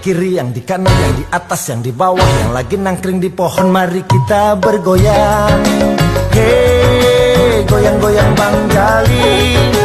kiri, yang di kanan, yang di atas, yang di bawah, yang lagi nangkring di pohon. Mari kita bergoyang. Hey, goyang-goyang Bang Jali.